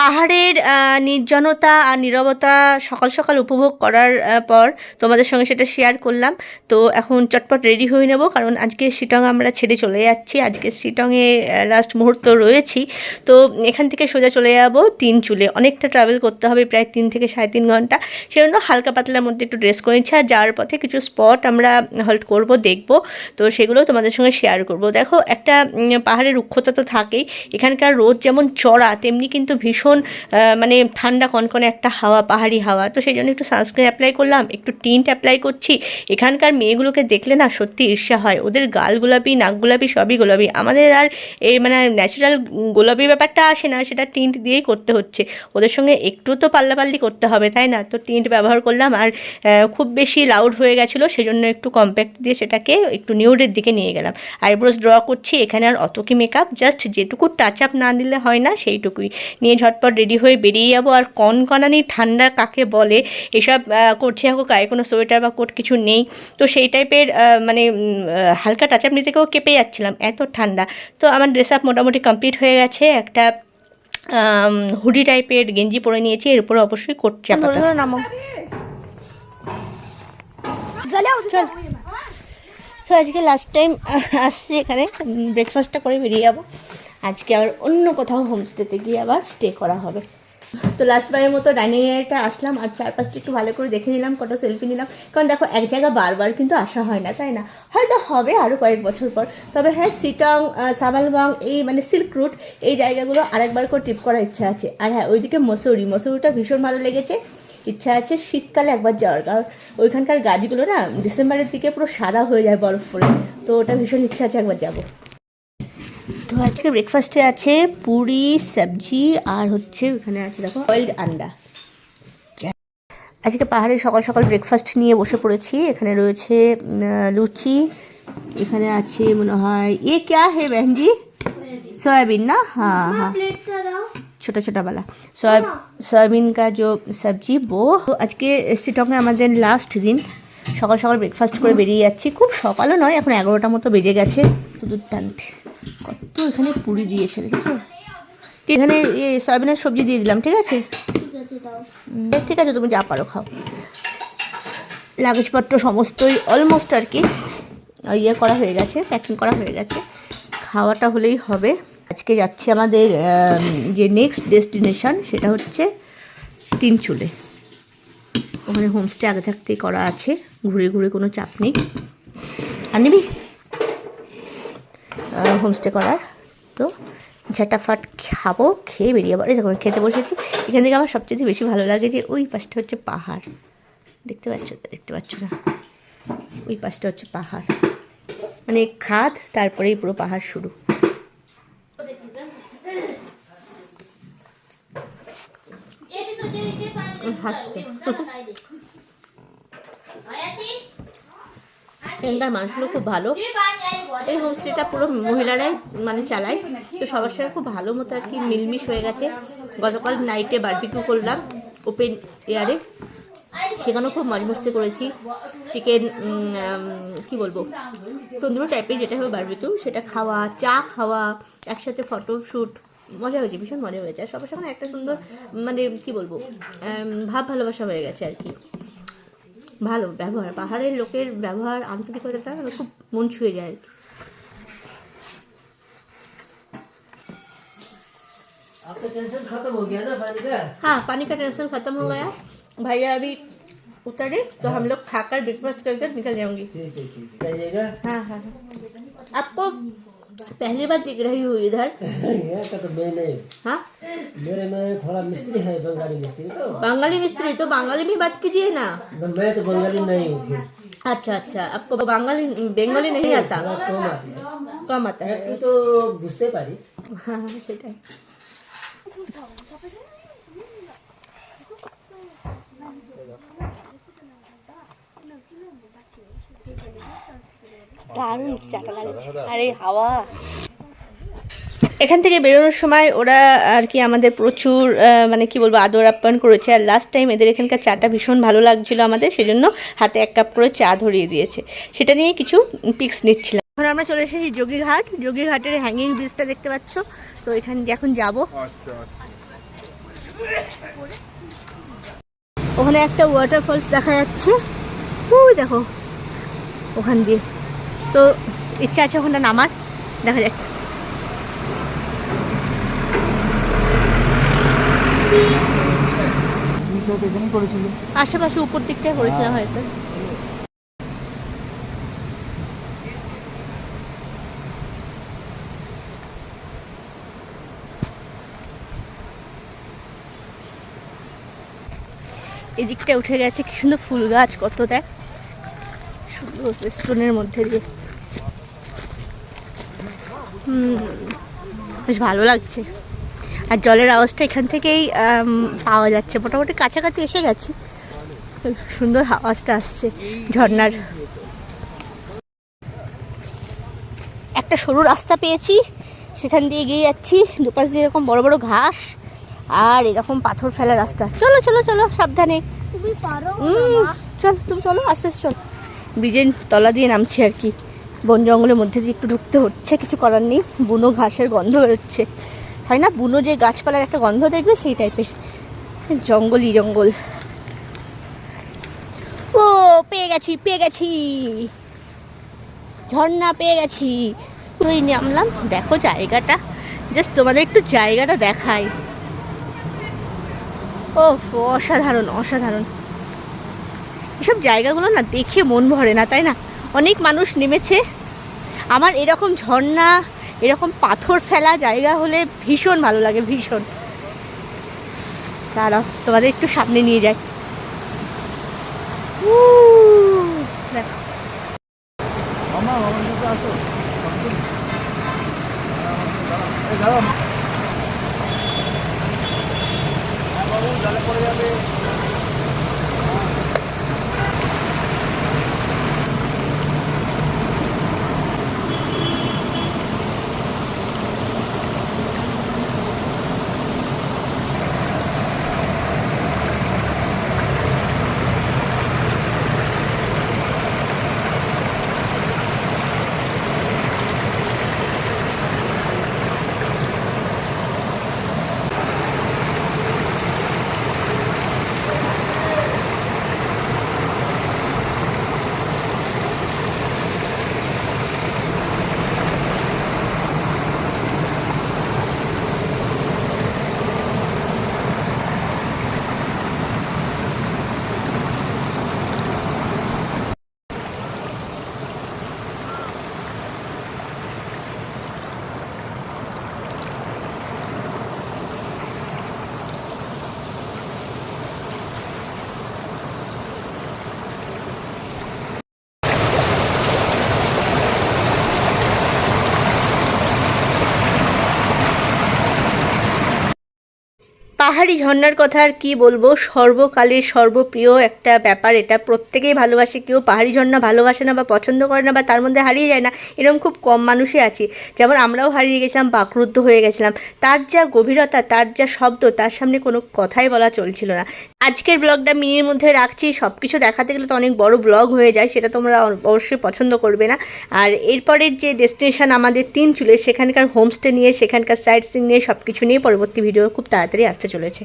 পাহাড়ের নির্জনতা আর নীরবতা সকাল সকাল উপভোগ করার পর তোমাদের সঙ্গে সেটা শেয়ার করলাম। তো এখন চটপট রেডি হয়ে নেব, কারণ আজকে শিটং আমরা ছেড়ে চলে যাচ্ছি। আজকে শিটংয়ে লাস্ট মুহূর্ত রয়েছি। তো এখান থেকে সোজা চলে যাব তিনচুলে। অনেকটা ট্রাভেল করতে হবে, প্রায় 3 থেকে 3.5 ঘন্টা। সেজন্য হালকা পাতলার মধ্যে একটু ড্রেস করে নিচ্ছি। আর যাওয়ার পথে কিছু স্পট আমরা হল্ট করব, দেখব। তো সেগুলো তোমাদের সঙ্গে শেয়ার করব। দেখো, একটা পাহাড়ের রুক্ষতা তো থাকেই। এখানকার রোদ যেমন চড়া, তেমনি কিন্তু ভীষণ মানে ঠান্ডা কনকনে একটা হাওয়া, পাহাড়ি হাওয়া। তো সেই জন্য একটু সানস্ক্রিন অ্যাপ্লাই করলাম, একটু টিন্ট অ্যাপ্লাই করছি। এখানকার মেয়েগুলোকে দেখলে না সত্যি ঈর্ষা হয়। ওদের গাল গোলাপি, নাক গোলাপি, সবই গোলাপি। আমাদের আর এই মানে ন্যাচারাল গোলাপি ব্যাপারটা আসে না, সেটা টিন্ট দিয়েই করতে হচ্ছে। ওদের সঙ্গে একটু তো পাল্লাপাল্লি করতে হবে, তাই না? তো টিন্ট ব্যবহার করলাম। আর খুব বেশি লাউড হয়ে গেছিলো, সেজন্য একটু কম্প্যাক্ট দিয়ে সেটাকে একটু নিউডের দিকে নিয়ে গেলাম। আইব্রোস ড্র করছি। এখানে আর অত কি মেকআপ, জাস্ট যেটুকু টাচ আপ না দিলে হয় না, সেইটুকুই নিয়ে ঝটপট রেডি হয়ে বেরিয়ে যাবো। আর কনকনানি ঠান্ডা কাকে বলে, এসব করছি এখন, গায়ে কোনো সোয়েটার বা কোট কিছু নেই। তো সেই টাইপের মানে হালকা টাচ আপ নিতে কেউ কেঁপে যাচ্ছিলাম, এত ঠান্ডা। তো আমার ড্রেস আপ মোটামুটি কমপ্লিট হয়ে গেছে। একটা হুডি টাইপের গেঞ্জি পরে নিয়েছি, এর উপরে অবশ্যই কোট চাপাতা। নামো, চল। তো আজকে লাস্ট টাইম আসছি এখানে, ব্রেকফাস্টটা করে বেরিয়ে যাবো। আজকে আবার অন্য কোথাও হোমস্টেতে গিয়ে আবার স্টে করা হবে। তো লাস্টবারের মতো ডাইনিং এরিয়াটা আসলাম, আর চারপাশটা একটু ভালো করে দেখে নিলাম, কটা সেলফি নিলাম। কারণ দেখো, এক জায়গা বারবার কিন্তু আসা হয় না, তাই না? হয়তো হবে আরও কয়েক বছর পর। তবে হ্যাঁ, শিটং, সামালবং, এই মানে সিল্ক রুট, এই জায়গাগুলো আরেকবার করে ট্রিপ করার ইচ্ছা আছে। আর হ্যাঁ, ওইদিকে মসুরিটা ভীষণ ভালো লেগেছে। ইচ্ছা আছে শীতকালে একবার যাওয়ার, কারণ ওইখানকার গাছগুলো না ডিসেম্বরের দিকে পুরো সাদা হয়ে যায় বরফ পড়ে। তো ওটা ভীষণ ইচ্ছা আছে একবার যাবো। তো আজকে ব্রেকফাস্টে আছে পুরি, সবজি, আর হচ্ছে ওখানে আছে দেখো বয়েলড আন্ডা। আজকে পাহাড়ে সকাল সকাল ব্রেকফাস্ট নিয়ে বসে পড়েছি। এখানে রয়েছে লুচি, এখানে আছে মনে হয় ये क्या है बहन जी, सोयाबीन ना? हाँ हाँ, छोटा छोटा वाला सोयाबीन का जो सब्जी वो। आज के শিটংয়ে আমাদের লাস্ট দিন। সকাল সকাল ব্রেকফাস্ট করে বেরিয়ে যাচ্ছি। খুব সকালও নয়, এখন 11টা মতো বেজে গেছে। তো দুধ টানতে কত এখানে পুরি দিয়েছে, দেখেছো? এখানে সয়াবিনের সবজি দিয়ে দিলাম, ঠিক আছে? ঠিক আছে, তুমি যা পারো খাও। লাগেজপত্র সমস্তই অলমোস্ট আর কি ইয়ে করা হয়ে গেছে, প্যাকিং করা হয়ে গেছে। খাওয়াটা হলেই হবে। আজকে যাচ্ছি আমাদের যে নেক্সট ডেস্টিনেশন, সেটা হচ্ছে তিনচুলে। ওখানে হোমস্টে আগে থাকতেই করা আছে, ঘুরে ঘুরে কোনো চাপ নেই। আর নিবি হোমস্টে করার। তো ঝাটাফাট খাবো, খেয়ে বেরিয়ে যাবো। যখন খেতে বসেছি, এখান থেকে আমার সবচেয়ে বেশি ভালো লাগে যে ওই পাশটা হচ্ছে পাহাড়। দেখতে পাচ্ছ না? ওই পাশটা হচ্ছে পাহাড়, মানে খাদ, তারপরেই পুরো পাহাড় শুরু। হাসছে। এখানকার মানুষগুলো খুব ভালো। এই হোমস্টেটা পুরো মহিলারাই মানে চালায়। তো সবার সঙ্গে খুব ভালো মতো আর কি মিলমিশ হয়ে গেছে। গতকাল নাইটে বারবিকিউ করলাম ওপেন এয়ারে, সেখানেও খুব মজমস্তি করেছি। চিকেন কি বলবো, তন্দুরি টাইপের যেটা হবে বারবিকিউ, সেটা খাওয়া, চা খাওয়া, একসাথে ফটোশ্যুট, মজা হয়েছে, ভীষণ মজা হয়েছে। আর সবার সঙ্গে একটা সুন্দর মানে কি বলবো, ভাব ভালোবাসা হয়ে গেছে আর কি। ভালো ব্যবহার, পাহাড়ের লোকের ব্যবহার, আন্তরিকতা খুব মন ছুঁয়ে যায় আর কি। आपका टेंशन खत्म हो गया ना पानी का? हाँ, पानी का टेंशन खत्म हो गया। भैया अभी उतरे तो हम लोग खाकर ब्रेकफास्ट कर निकल जाऊंगी। जाइएगा। हाँ हाँ, आपको पहली बार दिख रही हूँ इधर। यहाँ का तो मैं नहीं। हाँ, मेरे में थोड़ा मिस्त्री है, बंगाली मिस्त्री। तो बंगाली मिस्त्री, तो बंगाली में बात कीजिए ना। मैं तो बंगाली नहीं हूँ फिर। अच्छा अच्छा, आपको बंगाली नहीं आता? कम आता है। तू तो बुझते पारी। हाँ हाँ, সেটাই। দারুণ চাটা লাগছে, আরে হাওয়া। এখান থেকে বেরোনোর সময় ওরা আর কি আমাদের প্রচুর মানে কি বলবো আদর আপ্যায়ন করেছে। আর লাস্ট টাইম এদের এখানকার চাটা ভীষণ ভালো লাগছিলো আমাদের, সেজন্য হাতে 1 কাপ করে চা ধরিয়ে দিয়েছে। সেটা নিয়ে কিছু পিক্স নিচ্ছিলাম। এখন আমরা চলে এসেছি যোগীঘাটের হ্যাঙ্গিং ব্রিজটা দেখতে পাচ্ছ। তো এখান দিয়ে এখন যাবো। ওখানে একটা ওয়াটারফলস দেখা যাচ্ছে, ওই দেখো ওখান দিয়ে। তো ইচ্ছা আছে ওখানটা নামার, দেখা যাক। আশেপাশে উপর দিকটায় করেছিলাম হয়তো। এদিকটা উঠে গেছে, কি সুন্দর ফুল গাছ, কত দেখ সুন্দর স্টোনের মধ্যে দিয়ে। বেশ ভালো লাগছে। আর জলের আওয়াজটা এখান থেকেই পাওয়া যাচ্ছে, মোটামুটি কাছাকাছি এসে গেছি। সুন্দর আওয়াজটা আসছে ঝর্ণার। একটা সরু রাস্তা পেয়েছি, সেখান দিয়ে এগিয়ে যাচ্ছি। দুপাশ দিয়ে এরকম বড় বড় ঘাস আর এরকম পাথর ফেলা রাস্তা। চলো চলো চলো, সাবধানে। তুমি পারো চল, তুমি চলো, আস্তে আস্তে চল। ব্রিজের তলা দিয়ে নামছি আর কি। বন জঙ্গলের মধ্যে দিয়ে একটু ঢুকতে হচ্ছে, কিছু করার নেই। বুনো ঘাসের গন্ধ বেরোচ্ছে, হয় না? বুনো যে গাছপালার একটা গন্ধ দেখবে, সেই টাইপের। জঙ্গলই জঙ্গল। ও পেয়ে গেছি, পেয়ে গেছি, ঝর্ণা পেয়ে গেছি। ওই নামলাম, দেখো জায়গাটা, জাস্ট তোমাদের একটু জায়গাটা দেখাই। ও অসাধারণ অসাধারণ। এসব জায়গাগুলো না দেখে মন ভরে না, তাই না? অনেক মানুষ নেমেছে। আমার এরকম ঝর্ণা, এরকম পাথর ফেলা জায়গা হলে ভীষণ ভালো লাগে, ভীষণ। দাঁড়াও, তোমাদের একটু সামনে নিয়ে যাই। দেখো পাহাড়ি ঝর্ণার কথা আর কি বলবো, সর্বকালের সর্বপ্রিয় একটা ব্যাপার এটা। প্রত্যেকেই ভালোবাসে, কেউ পাহাড়ি ঝর্ণা ভালোবাসে না বা পছন্দ করে না বা তার মধ্যে হারিয়ে যায় না, এরকম খুব কম মানুষই আছে। যেমন আমরাও হারিয়ে গেছিলাম, বাকরুদ্ধ হয়ে গেছিলাম। তার যা গভীরতা, তার যা শব্দ, তার সামনে কোনো কথাই বলা চলছিল না। আজকের ব্লগটা মিনির মধ্যে রাখছি। সব কিছু দেখাতে গেলে তো অনেক বড় ব্লগ হয়ে যায়, সেটা তোমরা অবশ্যই পছন্দ করবে না। আর এরপরের যে ডেস্টিনেশন আমাদের তিনচুলের, সেখানকার হোমস্টে নিয়ে, সেখানকার সাইট সিইং নিয়ে, সব কিছু নিয়ে পরবর্তী ভিডিও খুব তাড়াতাড়ি আসতে চলেছে।